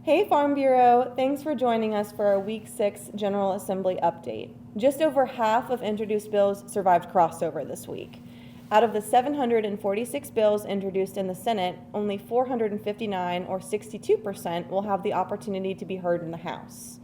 Hey Farm Bureau, thanks for joining us for our Week 6 General Assembly update. Just over half of introduced bills survived crossover this week. Out of the 746 bills introduced in the Senate, only 459, or 62%, will have the opportunity to be heard in the House.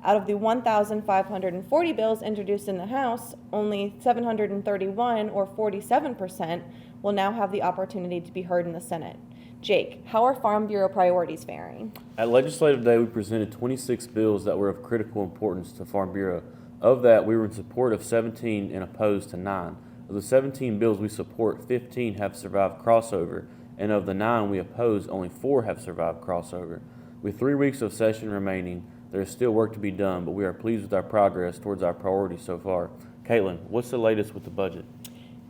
Out of the 1,540 bills introduced in the House, only 731, or 47%, will now have the opportunity to be heard in the Senate. Jake, how are Farm Bureau priorities faring? At Legislative Day, we presented 26 bills that were of critical importance to Farm Bureau. Of that, we were in support of 17 and opposed to 9. Of the 17 bills we support, 15 have survived crossover, and of the 9 we oppose, only 4 have survived crossover. With 3 weeks of session remaining, there is still work to be done, but we are pleased with our progress towards our priorities so far. Caitlin, what's the latest with the budget?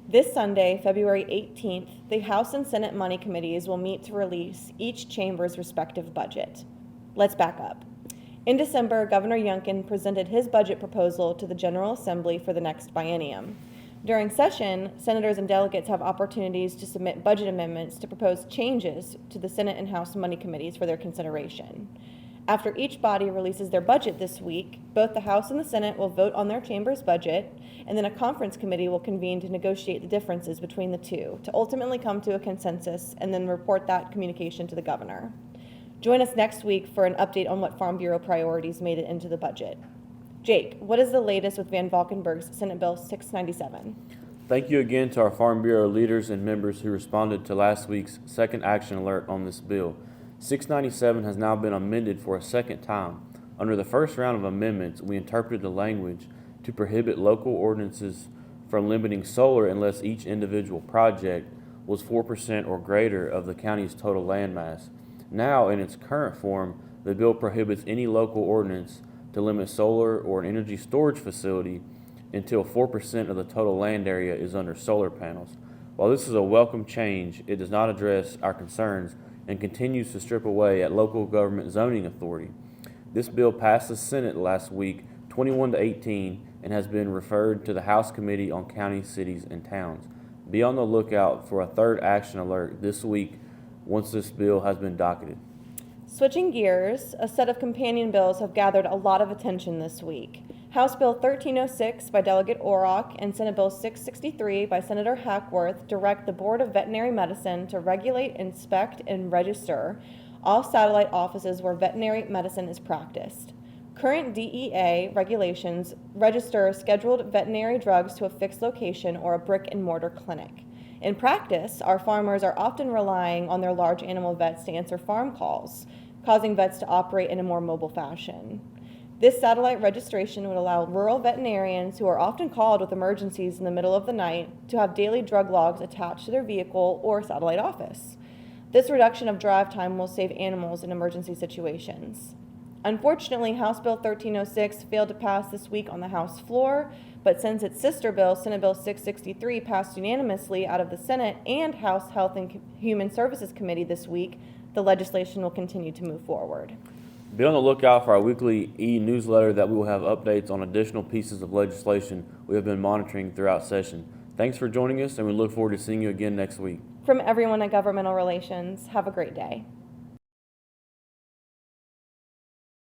This Sunday, February 18th, the House and Senate Money Committees will meet to release each chamber's respective budget. Let's back up. In December, Governor Youngkin presented his budget proposal to the General Assembly for the next biennium. During session, senators and delegates have opportunities to submit budget amendments to propose changes to the Senate and House Money Committees for their consideration. After each body releases their budget this week, both the House and the Senate will vote on their chamber's budget, and then a conference committee will convene to negotiate the differences between the two to ultimately come to a consensus and then report that communication to the governor. Join us next week for an update on what Farm Bureau priorities made it into the budget. Jake, what is the latest with Van Valkenburg's Senate Bill 697? Thank you again to our Farm Bureau leaders and members who responded to last week's second action alert on this bill. 697 has now been amended for a second time. Under the first round of amendments, we interpreted the language to prohibit local ordinances from limiting solar unless each individual project was 4% or greater of the county's total land mass. Now, in its current form, the bill prohibits any local ordinance to limit solar or an energy storage facility until 4% of the total land area is under solar panels. While this is a welcome change, it does not address our concerns and continues to strip away at local government zoning authority. This bill passed the Senate last week 21-18 and has been referred to the House Committee on Counties, Cities, and Towns. Be on the lookout for a third action alert this week once this bill has been docketed. Switching gears, a set of companion bills have gathered a lot of attention this week. House Bill 1306 by Delegate Orrock and Senate Bill 663 by Senator Hackworth direct the Board of Veterinary Medicine to regulate, inspect, and register all satellite offices where veterinary medicine is practiced. Current DEA regulations register scheduled veterinary drugs to a fixed location or a brick-and-mortar clinic. In practice, our farmers are often relying on their large animal vets to answer farm calls, causing vets to operate in a more mobile fashion. This satellite registration would allow rural veterinarians who are often called with emergencies in the middle of the night to have daily drug logs attached to their vehicle or satellite office. This reduction of drive time will save animals in emergency situations. Unfortunately, House Bill 1306 failed to pass this week on the House floor, but since its sister bill, Senate Bill 663, passed unanimously out of the Senate and House Health and Human Services Committee this week, the legislation will continue to move forward. Be on the lookout for our weekly e-newsletter that we will have updates on additional pieces of legislation we have been monitoring throughout session. Thanks for joining us, and we look forward to seeing you again next week. From everyone at Governmental Relations, have a great day.